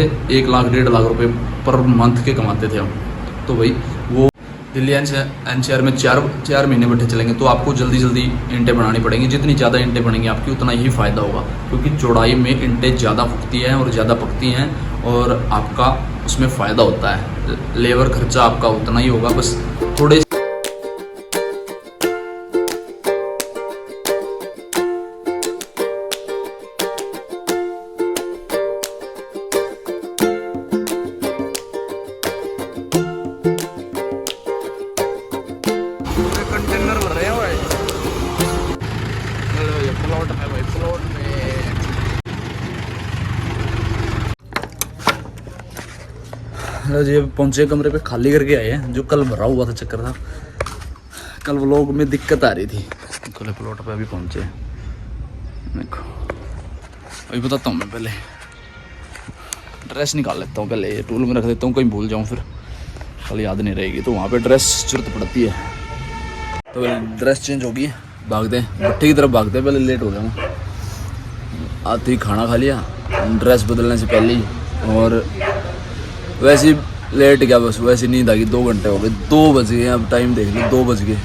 1 लाख 1.5 लाख रुपए per month के कमाते थे हम। तो भाई वो दिल्ली एनसीआर में 4 महीने बैठे चलेंगे तो आपको जल्दी जल्दी इंटें बनानी पड़ेंगी। जितनी ज़्यादा इंटें बनेंगी आपकी उतना ही फ़ायदा होगा, क्योंकि चौड़ाई में इंटें ज़्यादा फूकती हैं और ज़्यादा पकती हैं और आपका उसमें फ़ायदा होता है। लेबर खर्चा आपका उतना ही होगा, बस थोड़े कंटेनर भर रहे हैं भाई। प्लॉट में भाई, प्लॉट में हेलो जी, पहुंचे कमरे पे, खाली करके आए हैं। जो कल भरा हुआ था चक्कर था, कल व्लॉग में दिक्कत आ रही थी। कल प्लॉट पे अभी पहुंचे, देखो अभी बताता हूँ। मैं पहले ड्रेस निकाल लेता हूँ, पहले ये टूल में रख देता हूँ, कहीं भूल जाऊँ फिर कल याद नहीं रहेगी, तो वहाँ पे ड्रेस जरूरत पड़ती है। तो ड्रेस चेंज होगी, भागते हैं भट्टी की तरफ, भागते हैं, पहले लेट हो गया मैं। आते ही खाना खा लिया ड्रेस बदलने से पहले ही, और वैसे ही लेट गया, बस वैसे नींद आ गई। 2 घंटे हो गए, 2 बज गए, अब टाइम देख लो 2 बज गए,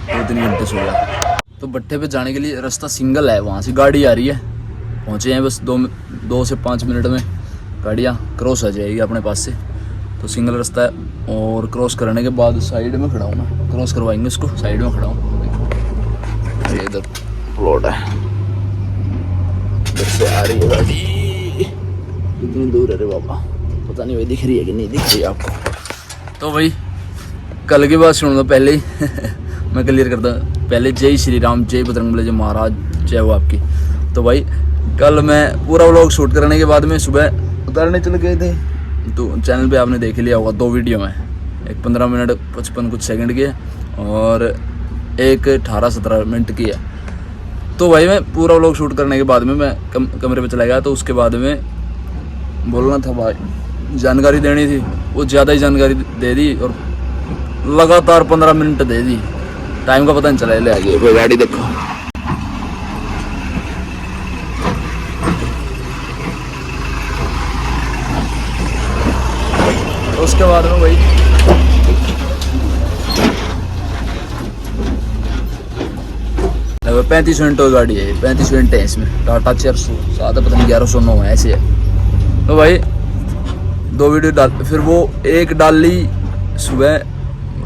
2-3 घंटे सो गया। तो भट्टे पे जाने के लिए रास्ता सिंगल है, वहाँ से गाड़ी आ रही है, पहुँचे हैं बस 2 से 5 मिनट में गाड़ियाँ क्रॉस आ जाएगी अपने पास से। तो सिंगल रास्ता है, और क्रॉस करने के बाद साइड में खड़ा हूँ मैं, क्रॉस करवाएंगे उसको, साइड में खड़ा हूँ। ये इधर प्लॉट है, इधर से आ रही है गाड़ी, कितनी दूर है रे बाबा, पता नहीं भाई दिख रही है कि नहीं दिख रही है आपको। तो भाई कल की बात सुन लो पहले ही मैं क्लियर करता हूँ पहले। जय श्री राम, जय बजरंगबली, जय महाराज, जय हो आपकी। तो भाई कल मैं पूरा व्लॉग शूट करने के बाद में सुबह उतारने चले गए थे, तो चैनल पे आपने देख लिया होगा 2 वीडियो में, एक 15 मिनट 55 कुछ सेकंड की है और एक 18-17 मिनट की है। तो भाई मैं पूरा व्लॉग शूट करने के बाद में मैं कमरे पे चला गया, तो उसके बाद में बोलना था भाई, जानकारी देनी थी, वो ज़्यादा ही जानकारी दे दी और लगातार 15 मिनट दे दी, टाइम का पता नहीं चला। ले आइए कोई गाड़ी देखो, उसके बाद में भाई अब 35 मिनट की गाड़ी है, 35 मिनट है इसमें, टाटा 400 7 पता नहीं 1109 है ऐसे है। तो भाई 2 वीडियो डाल, फिर वो एक डाल ली सुबह,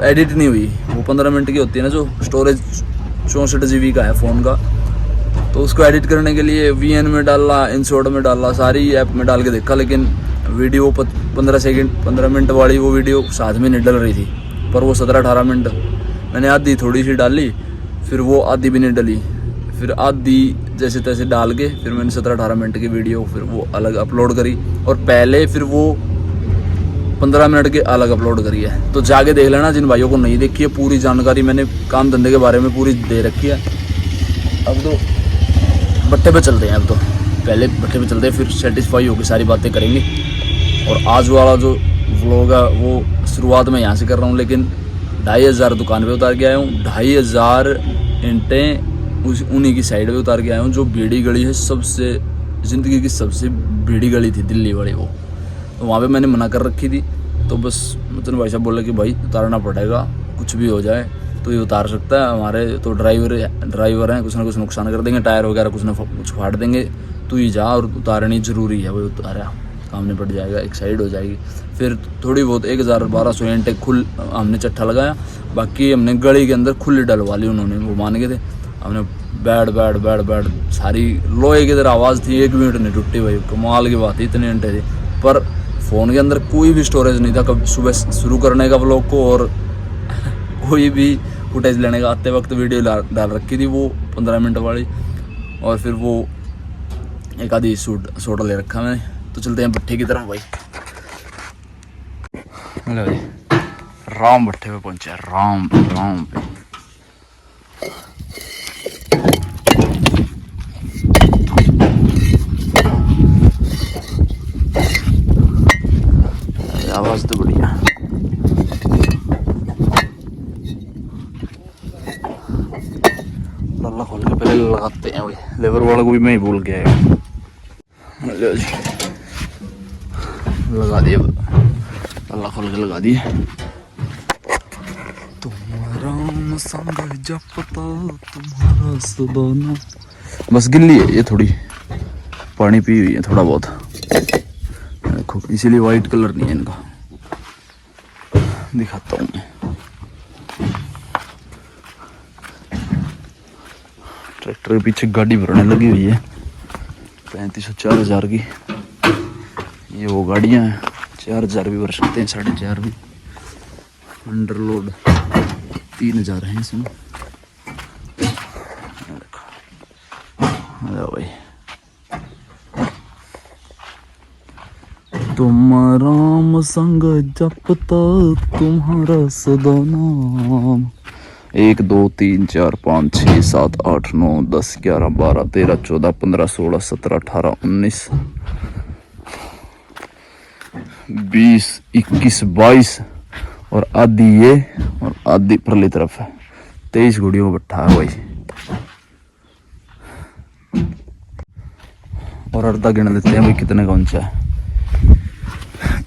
एडिट नहीं हुई, वो 15 मिनट की होती है ना, जो स्टोरेज 64 GB का है फ़ोन का, तो उसको एडिट करने के लिए VN में डाला, InShot में डाला, सारी ऐप में डाल के देखा, लेकिन वीडियो 15 मिनट वाली वो वीडियो साथ में नहीं डल रही थी, पर वो 17-18 मिनट मैंने आधी थोड़ी सी डाली, फिर वो आधी भी नहीं डली, फिर आधी जैसे तैसे डाल के फिर मैंने 17-18 मिनट की वीडियो फिर वो अलग अपलोड करी, और पहले फिर वो 15 मिनट के अलग अपलोड करी है। तो जाके देख लेना जिन भाइयों को नहीं देखी है, पूरी जानकारी मैंने काम धंधे के बारे में पूरी दे रखी है। अब तो भट्टे पे चलते हैं, अब तो पहले भट्टे पे चलते हैं, फिर सेटिस्फाई होकर सारी बातें करेंगे। और आज वाला जो व्लॉग है वो शुरुआत में यहाँ से कर रहा हूँ, लेकिन 2500 दुकान पे उतार के आया हूँ, 2500 इंटें उन्हीं की साइड पे उतार के आया हूँ, जो भीड़ी गली है, सबसे ज़िंदगी की सबसे भीड़ी गली थी दिल्ली वाली वो, तो वहाँ पे मैंने मना कर रखी थी। तो बस मतलब भाई साहब बोले कि भाई उतारना पड़ेगा, कुछ भी हो जाए तो ये उतार सकता है, हमारे तो ड्राइवर हैं, कुछ ना कुछ नुकसान कर देंगे, टायर वगैरह कुछ ना कुछ फाड़ देंगे, तू ही जा, और उतारनी ज़रूरी है। वही उतारा, काम निपट जाएगा, एक साइड हो जाएगी। फिर थोड़ी बहुत 1000-1200 इंटे खुल हमने चट्ठा लगाया, बाकी हमने गली के अंदर खुली डलवा ली, उन्होंने वो मान गए थे। हमने बैड सारी लोहे की तरह आवाज़ थी, 1 मिनट नहीं टूटी भाई, कमाल की बात थी, इतने इंटे थे। पर फ़ोन के अंदर कोई भी स्टोरेज नहीं था, कभी सुबह शुरू करने का व्लॉग को और कोई भी फुटेज लेने का, आते वक्त वीडियो डाल रखी थी वो 15 मिनट वाली, और फिर वो एक आधी शॉट ले रखा मैंने। तो चलते हैं भट्टे की तरफ भाई। हेलो भाई, राम भट्टे पे पहुंचे, राम पे आवाज़ तो बढ़िया। लल्ला खोल के पहले लगाते हैं भाई, लेबर वाला को भी मैं ही भूल गया है। लगा दिए, अल्लाह खोल के लगा दिए। तुम्हारा संग जपता तुम्हारा सदाना। बस गिल्ली है ये, थोड़ी पानी पी हुई है थोड़ा बहुत, देखो इसीलिए वाइट कलर नहीं है इनका। दिखाता हूँ मैं, ट्रैक्टर के पीछे गाड़ी भरने लगी हुई है 3500-4000 की। ये वो गाड़ियाँ हैं, 4000 भी भर सकते हैं, 4.5 भी। अंडरलोड 3000 है इसमें। भाई तुम्हारा राम संग जपता तुम्हारा सदा नाम। 1 2 3 4 5 6 7 8 9 10 11 12 13 14 15 16 17 18 19 20 21 22 और आधी ये और आधी परली तरफ है। 23 घोड़ियों को बैठा है भाई। और अर्धा गिन लेते हैं भाई कितने का ऊंचा है।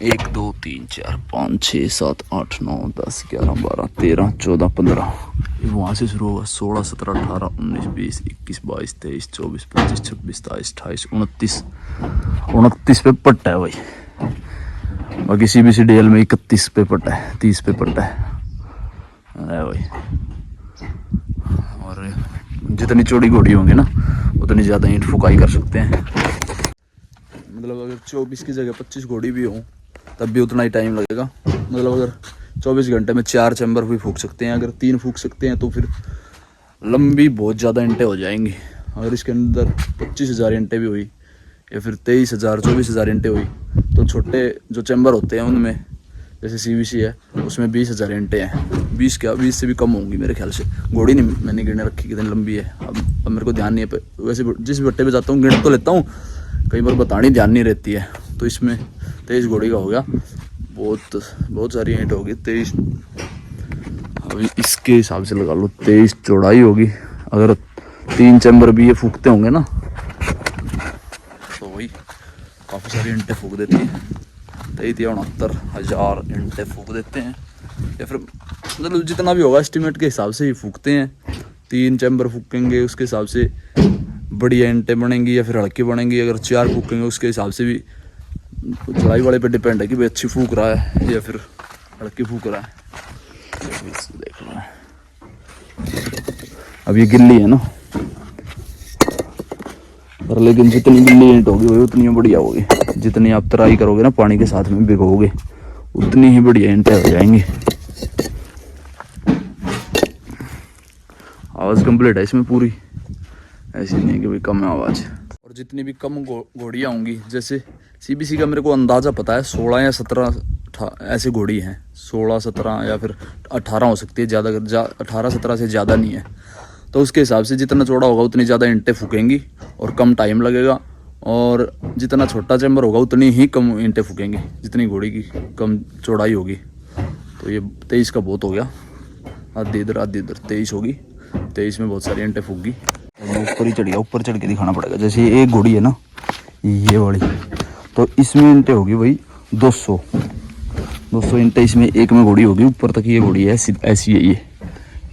1 2 3 4 5 6 7 8 9 10 11 12 13 14 15। वहाँ से शुरू होगा 16 17 18 19 20 21 22 23 24 25 26 27 28 29। 29 पे पट्ट है भाई। बाकी CBCDL में 31 पे पट्ट है, 30 पे पट्ट है भाई। और जितनी चौड़ी घोड़ी होंगी ना उतनी ज़्यादा ईंट फुकाई कर सकते हैं। मतलब अगर 24 की जगह 25 घोड़ी भी हो तब भी उतना ही टाइम लगेगा। मतलब अगर 24 घंटे में 4 चैम्बर भी फूक सकते हैं, अगर 3 फूक सकते हैं तो फिर लंबी बहुत ज़्यादा इंटें हो जाएंगी। अगर इसके अंदर 25,000 इंटें भी हुई या फिर 23,000 24,000 इंटें हुई तो छोटे जो चैम्बर होते हैं उनमें जैसे CBC है उसमें 20,000 इंटें हैं। 20 से भी कम होंगी मेरे ख्याल से। घोड़ी नहीं मैंने गिरने रखी कितनी लंबी है, अब मेरे को ध्यान नहीं है। वैसे जिस बट्टे पे जाता हूँ गिन तो लेता हूँ, कई बार बतानी ध्यान नहीं रहती है। तो इसमें 23 घोड़ी का हो गया, बहुत सारी ईंट होगी। 23 अभी इसके हिसाब से लगा लो 23 चौड़ाई होगी। अगर 3 चैम्बर भी ये फूकते होंगे ना तो वही काफ़ी सारी ईंटें फूक देती हैं। 63-69,000 ईंटें फूक देते हैं, या फिर मतलब जितना भी होगा एस्टिमेट के हिसाब से ही फूकते हैं। 3 चैम्बर फूकेंगे उसके हिसाब से बढ़िया ईंटें बनेंगी या फिर हल्की बनेंगी। अगर 4 फूकेंगे उसके हिसाब से भी चढ़ाई वाले पे डिपेंड है कि भाई अच्छी फूक रहा है या फिर हल्की फूक रहा है। देख लो अब ये गिल्ली है ना, पर लेकिन जितनी गिल्ली ईंट होगी वही उतनी बढ़िया होगी। जितनी आप तराई करोगे ना पानी के साथ में भिगोगे उतनी ही बढ़िया ईंटें हो जाएंगी। आवाज़ कंप्लीट है इसमें पूरी, ऐसी नहीं है कि भाई कम है आवाज़। और जितनी भी कम घोड़ियाँ होंगी, जैसे CBC का मेरे को अंदाज़ा पता है 16 या 17 ऐसे घोड़ी हैं। 16 17 या फिर 18 हो सकती है, ज़्यादा 18-17 से ज़्यादा नहीं है। तो उसके हिसाब से जितना चौड़ा होगा उतनी ज़्यादा ईंटें फूकेंगी और कम टाइम लगेगा। और जितना छोटा चैम्बर होगा उतनी ही कम ईंटें फूकेंगी, जितनी घोड़ी की कम चौड़ाई होगी। तो ये 23 का बहुत हो गया, आधी इधर 23 होगी। 23 में बहुत सारी ईंटें फूक गई। ऊपर ही चढ़ गया, ऊपर चढ़ के दिखाना पड़ेगा। जैसे ये एक घोड़ी है ना ये वाली, तो इसमें ईंटें होगी भाई 200 ईंटें इसमें एक में घोड़ी होगी। ऊपर तक ये घोड़ी है ऐसी है, ये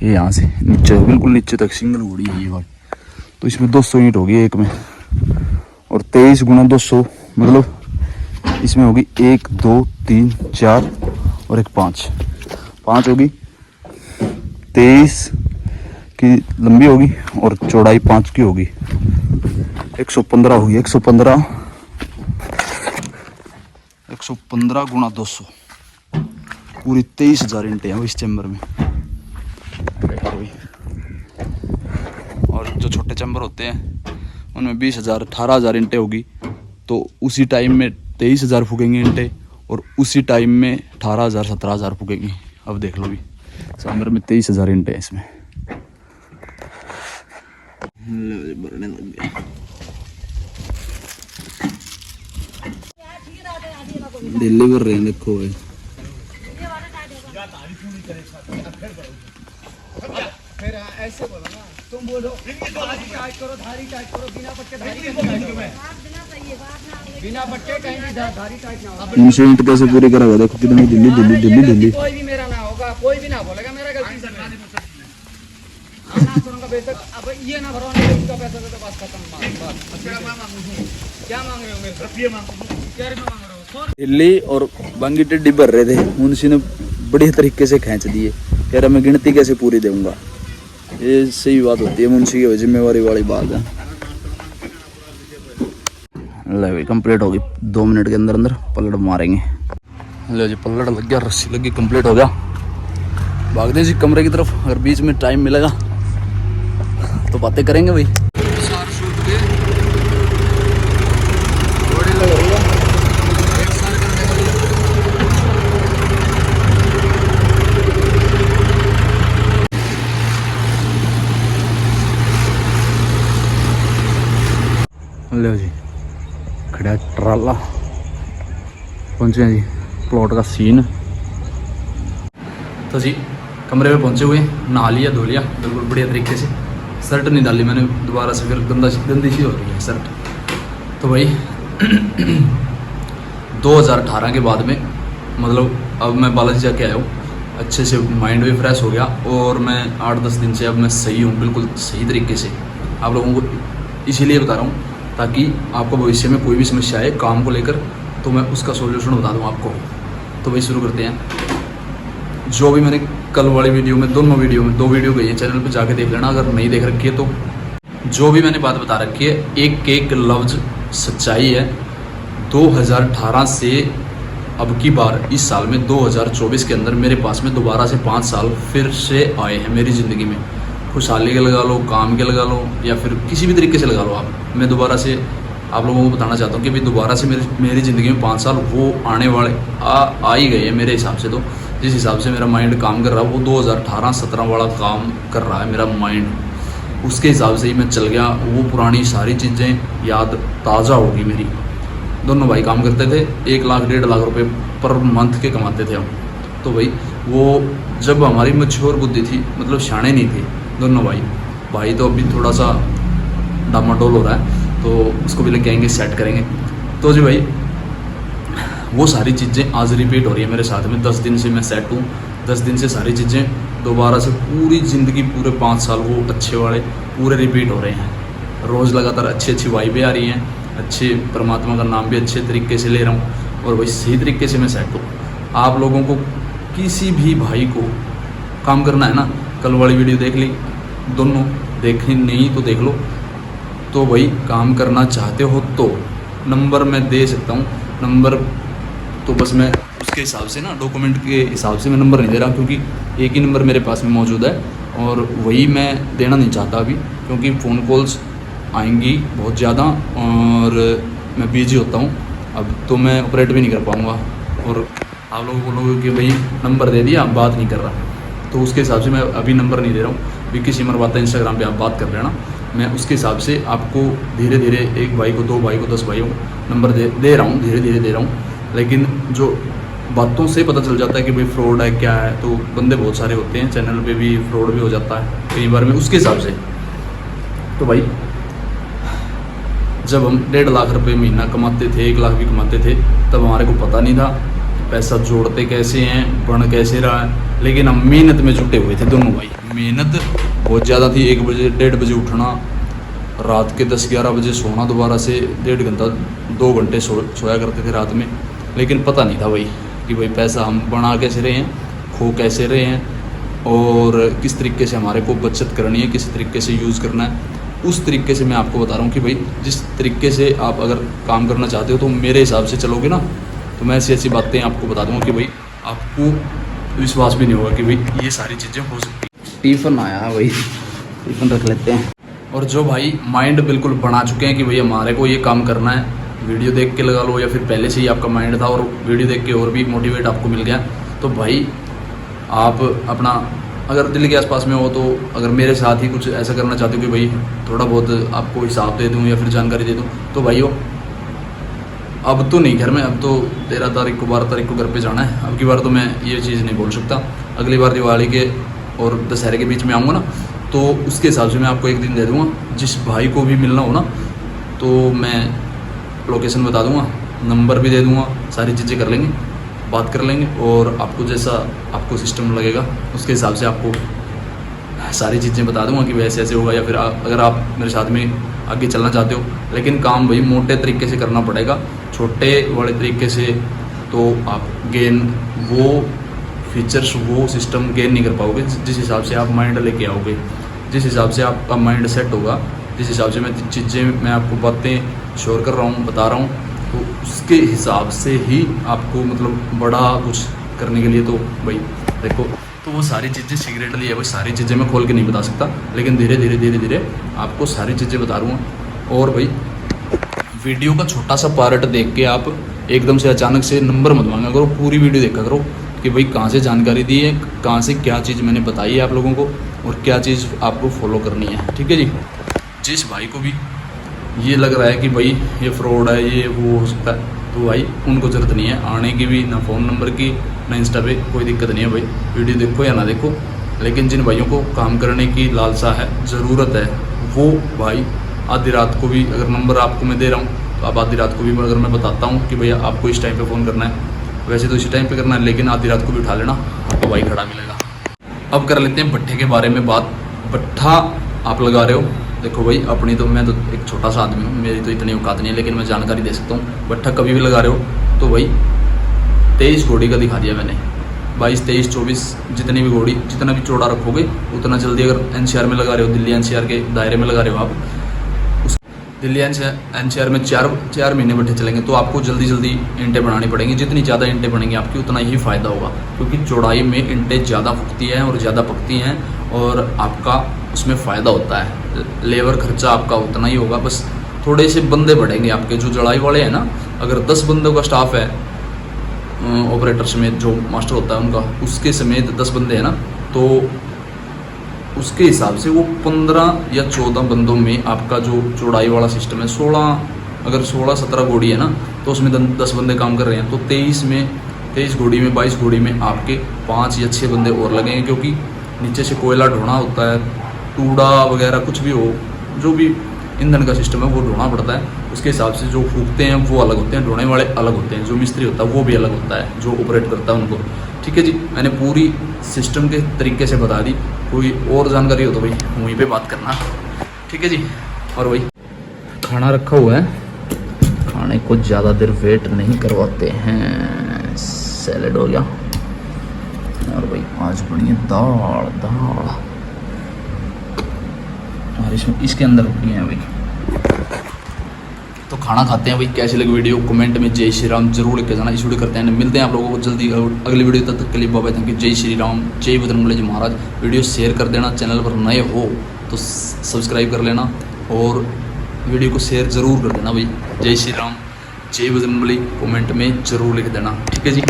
यहाँ से नीचे बिल्कुल नीचे तक सिंगल घोड़ी है ये वाली। तो इसमें 200 ईंट होगी एक में, और 23 गुना 200 मतलब इसमें होगी 1 2 3 4 और एक 5 होगी। 23 की लंबी होगी और चौड़ाई 5 की होगी। 115 होगी। 115 गुना 200 पूरी 23,000 ईंटें हैं इस चैम्बर में। और जो छोटे चैम्बर होते हैं उनमें 20,000 18,000 ईंटें होगी। तो उसी टाइम में 23,000 फूकेंगे ईंटें और उसी टाइम में 18,000 17,000 फूकेंगी। अब देख लो भी चैम्बर में 23,000 ईंटें हैं इसमें। भरने लग गया। दिल्ली भर रहे हैं देखो भाई। फिर ऐसे बोलो ना, तुम बोलो धारी टाइट करो, बिना पट्टे धारी बिना बट्टे कहीं भी धारी टाइट ना हो। इंसिडेंट कैसे पूरी करा हुआ देखो कितनी दिल्ली दिल्ली दिल्ली दिल्ली। कोई भी मेरा ना होगा, कोई भी ना बोलेगा मेरा गलती से। हम ना करूंगा बेशक, अब ये ना भरवाने इसका पैसा दे तो बस खत्म बात। क्या मांग रहे हो मेरे से? रुपये मांग रहे हो? क्या रुपये मांग रहे हो? दिल्ली और बांगी टिड्डी भर रहे थे, मुंशी ने बढ़िया तरीके से खींच दिए। कह रहा मैं गिनती कैसे पूरी दूंगा। ये सही बात होती है, मुंशी की जिम्मेवारी वाली बात है। ले भाई कंप्लीट होगी 2 मिनट के अंदर अंदर पलट मारेंगे। ले जी पलट लग गया, रस्सी लगी, कंप्लीट हो गया। भागते जी कमरे की तरफ, अगर बीच में टाइम मिलेगा तो बातें करेंगे भाई। लो जी खड़ा ट्राला, पहुंचे हैं जी प्लॉट का सीन। तो जी कमरे में पहुंचे हुए, नहा लिया धो लिया बिल्कुल बढ़िया तरीके से। शर्ट नहीं डाली मैंने दोबारा से, फिर गंदी सी हो रही है शर्ट। तो भाई 2018 के बाद में मतलब अब मैं बालाजी जाके आया हूँ, अच्छे से माइंड भी फ्रेश हो गया और मैं 8-10 दिन से अब मैं सही हूँ, बिल्कुल सही तरीके से। आप लोगों को इसीलिए बता रहा हूँ ताकि आपको भविष्य में कोई भी समस्या आए काम को लेकर तो मैं उसका सॉल्यूशन बता दूँ आपको। तो भाई शुरू करते हैं। जो भी मैंने कल वाली वीडियो में, दोनों वीडियो में 2 वीडियो गई है, चैनल पे जाके देख लेना अगर नहीं देख रखी है तो। जो भी मैंने बात बता रखी है एक एक लफ्ज़ सच्चाई है। 2018 से अब की बार इस साल में 2024 के अंदर मेरे पास में दोबारा से 5 साल फिर से आए हैं मेरी ज़िंदगी में। खुशहाली के लगा लो, काम के लगा लो या फिर किसी भी तरीके से लगा लो आप। मैं दोबारा से आप लोगों को बताना चाहता हूँ कि भाई दोबारा से मेरी ज़िंदगी में 5 साल वो आने वाले आ ही गए हैं मेरे हिसाब से। तो जिस हिसाब से मेरा माइंड काम कर रहा है वो 2018-17 वाला काम कर रहा है मेरा माइंड, उसके हिसाब से ही मैं चल गया। वो पुरानी सारी चीज़ें याद ताज़ा होगी मेरी। दोनों भाई काम करते थे, 1 लाख 1.5 लाख रुपए पर मंथ के कमाते थे हम। तो भाई वो जब हमारी मैच्योर बुद्धि थी, मतलब शाणे नहीं थे दोनों भाई तो अभी थोड़ा सा डामाडोल हो रहा है तो उसको भी लेके आएंगे, सेट करेंगे। तो जी भाई वो सारी चीज़ें आज रिपीट हो रही है मेरे साथ में। 10 दिन से मैं सेट हूँ, 10 दिन से सारी चीज़ें दोबारा से पूरी ज़िंदगी, पूरे 5 साल वो अच्छे वाले पूरे रिपीट हो रहे हैं। रोज़ लगातार अच्छी वाइबें आ रही हैं, अच्छे परमात्मा का नाम भी अच्छे तरीके से ले रहा हूँ और वही सही तरीके से मैं सेट हूँ। आप लोगों को किसी भी भाई को काम करना है ना, कल वाली वीडियो देख ली, दोनों देखी नहीं तो देख लो। तो भाई काम करना चाहते हो तो नंबर मैं दे सकता हूँ, नंबर तो बस मैं उसके हिसाब से ना, डॉक्यूमेंट के हिसाब से मैं नंबर नहीं दे रहा क्योंकि एक ही नंबर मेरे पास में मौजूद है और वही मैं देना नहीं चाहता अभी क्योंकि फ़ोन कॉल्स आएंगी बहुत ज़्यादा और मैं बिजी होता हूँ अब, तो मैं ऑपरेट भी नहीं कर पाऊँगा और आप लोगों को बोलोगे कि भाई नंबर दे दिया, बात नहीं कर रहा। तो उसके हिसाब से मैं अभी नंबर नहीं दे रहा हूँ। विक्की सिमर बात है इंस्टाग्राम पे, आप बात कर लेना। मैं उसके हिसाब से आपको धीरे धीरे 1 भाई को, 2 भाई को, 10 भाइयों को नंबर दे रहा हूँ, धीरे धीरे दे रहा हूँ। लेकिन जो बातों से पता चल जाता है कि भाई फ्रॉड है क्या है, तो बंदे बहुत सारे होते हैं, चैनल पे भी फ्रॉड भी हो जाता है कई बार में, उसके हिसाब से। तो भाई जब हम 1.5 लाख रुपए महीना कमाते थे, 1 लाख भी कमाते थे, तब हमारे को पता नहीं था पैसा जोड़ते कैसे हैं, बन कैसे रहा है। लेकिन हम मेहनत में जुटे हुए थे दोनों भाई, मेहनत बहुत ज़्यादा थी। 1 बजे 1:30 बजे उठना, रात के 10-11 बजे सोना, दोबारा से 1.5 घंटा 2 घंटे सोया करते थे रात में। लेकिन पता नहीं था भाई कि भाई पैसा हम बना कैसे रहे हैं, खो कैसे रहे हैं और किस तरीके से हमारे को बचत करनी है, किस तरीके से यूज़ करना है। उस तरीके से मैं आपको बता रहा हूँ कि भाई जिस तरीके से आप अगर काम करना चाहते हो तो मेरे हिसाब से चलोगे ना, तो मैं ऐसी बातें आपको बता दूँगा कि भाई आपको विश्वास भी नहीं होगा कि भाई ये सारी चीज़ें हो सकती। टिफ़िन आया है भाई, टिफ़िन रख लेते हैं। और जो भाई माइंड बिल्कुल बना चुके हैं कि भाई हमारे को ये काम करना है, वीडियो देख के लगा लो या फिर पहले से ही आपका माइंड था और वीडियो देख के और भी मोटिवेट आपको मिल गया, तो भाई आप अपना अगर दिल्ली के आसपास में हो तो अगर मेरे साथ ही कुछ ऐसा करना चाहते हो कि भाई थोड़ा बहुत आपको हिसाब दे दूँ या फिर जानकारी दे दूँ, तो भाइयों अब तो नहीं घर में, अब तो 13 तारीख को 12 तारीख को घर पे जाना है। अब की बार तो मैं ये चीज़ नहीं बोल सकता, अगली बार दिवाली के और दशहरे के बीच में आऊँगा ना, तो उसके हिसाब से मैं आपको एक दिन दे दूँगा। जिस भाई को भी मिलना हो ना, तो मैं लोकेशन बता दूंगा, नंबर भी दे दूंगा, सारी चीज़ें कर लेंगे, बात कर लेंगे। और आपको जैसा आपको सिस्टम लगेगा उसके हिसाब से आपको सारी चीज़ें बता दूंगा कि वैसे ऐसे होगा, या फिर अगर आप मेरे साथ में आगे चलना चाहते हो। लेकिन काम भाई मोटे तरीके से करना पड़ेगा, छोटे वाले तरीके से तो आप गेन वो फीचर्स वो सिस्टम गेन नहीं कर पाओगे। जिस हिसाब से आप माइंड लेके आओगे, जिस हिसाब से आपका माइंड सेट होगा, जिस हिसाब से मैं आपको बातें शेयर कर रहा हूँ, बता रहा हूँ, तो उसके हिसाब से ही आपको मतलब बड़ा कुछ करने के लिए तो भाई देखो, तो वो सारी चीज़ें सीक्रेटली है, वो सारी चीज़ें मैं खोल के नहीं बता सकता, लेकिन धीरे धीरे आपको सारी चीज़ें बता दूँगा। और भाई वीडियो का छोटा सा पार्ट देख के आप एकदम से अचानक से नंबर मत मांगा करो, पूरी वीडियो देखा करो कि भाई कहाँ से जानकारी दी है, कहाँ से क्या चीज़ मैंने बताई है आप लोगों को, और क्या चीज़ आपको फॉलो करनी है। ठीक है जी। जिस भाई को भी ये लग रहा है कि भाई ये फ्रॉड है, ये वो हो सकता है, तो भाई उनको ज़रूरत नहीं है आने की भी, ना फ़ोन नंबर की, ना इंस्टा पे, कोई दिक्कत नहीं है भाई, वीडियो देखो या ना देखो। लेकिन जिन भाइयों को काम करने की लालसा है, ज़रूरत है, वो भाई आधी रात को भी अगर नंबर आपको मैं दे रहा हूँ, तो आप आधी रात को भी अगर मैं बताता हूँ कि भैया आपको इस टाइम पे फ़ोन करना है, वैसे तो इसी टाइम पे करना है, लेकिन आधी रात को भी उठा लेना, आपको भाई खड़ा मिलेगा। अब कर लेते हैं भट्ठे के बारे में बात। भट्ठा आप लगा रहे हो, देखो भाई अपनी तो मैं तो एक छोटा सा आदमी हूँ, मेरी तो इतनी औकात नहीं है, लेकिन मैं जानकारी दे सकता हूँ। भट्ठा कभी भी लगा रहे हो तो भाई 23 घोड़ी का दिखा दिया मैंने, 22, 23, 24 जितनी भी घोड़ी, जितना भी चौड़ा रखोगे उतना जल्दी। अगर एनसीआर में लगा रहे हो, दिल्ली एनसीआर के दायरे में लगा रहे हो आप, उस दिल्ली एनसीआर में 4 महीने भट्ठे चलेंगे, तो आपको जल्दी इंटें बनानी पड़ेंगी। जितनी ज़्यादा इंटें बढ़ेंगी आपकी उतना ही फ़ायदा होगा, क्योंकि चौड़ाई में इंटें ज़्यादा फूकती हैं और ज़्यादा पकती हैं, और आपका उसमें फ़ायदा होता है। लेबर खर्चा आपका उतना ही होगा, बस थोड़े से बंदे बढ़ेंगे आपके जो चढ़ाई वाले हैं ना। अगर 10 बंदों का स्टाफ है, ऑपरेटर समेत जो मास्टर होता है उनका, उसके समेत 10 बंदे हैं ना, तो उसके हिसाब से वो 15 या 14 बंदों में आपका जो चौड़ाई वाला सिस्टम है, 16-17 घोड़ी है ना, तो उसमें 10 बंदे काम कर रहे हैं, तो 23 घोड़ी में 22 घोड़ी में आपके 5 या 6 बंदे और लगेंगे, क्योंकि नीचे से कोयला ढोना होता है, टूड़ा वगैरह कुछ भी हो, जो भी ईंधन का सिस्टम है वो ढोना पड़ता है। उसके हिसाब से जो फूकते हैं वो अलग होते हैं, ढोने वाले अलग होते हैं, जो मिस्त्री होता है वो भी अलग होता है, जो ऑपरेट करता है उनको। ठीक है जी, मैंने पूरी सिस्टम के तरीके से बता दी। कोई और जानकारी हो तो भाई वहीं पे बात करना। ठीक है जी। और भाई खाना रखा हुआ है, खाने को ज़्यादा देर वेट नहीं करवाते हैं। सैलेड हो गया, और भाई आज बढ़िया दाल और इसके अंदर रोटी है भाई। तो खाना खाते हैं भाई। कैसी लगी वीडियो कमेंट में जय श्री राम जरूर लिख के जाना। इस वीडियो करते हैं, मिलते हैं आप लोगों को जल्दी अगली वीडियो। तब तक के लिए बाबा थैंक यू। जय श्री राम, जय बजरंगबली जी महाराज। वीडियो शेयर कर देना, चैनल पर नए हो तो सब्सक्राइब कर लेना, और वीडियो को शेयर ज़रूर कर देना भाई। जय श्री राम, जय बजरंगबली कमेंट में ज़रूर लिख देना। ठीक है जी।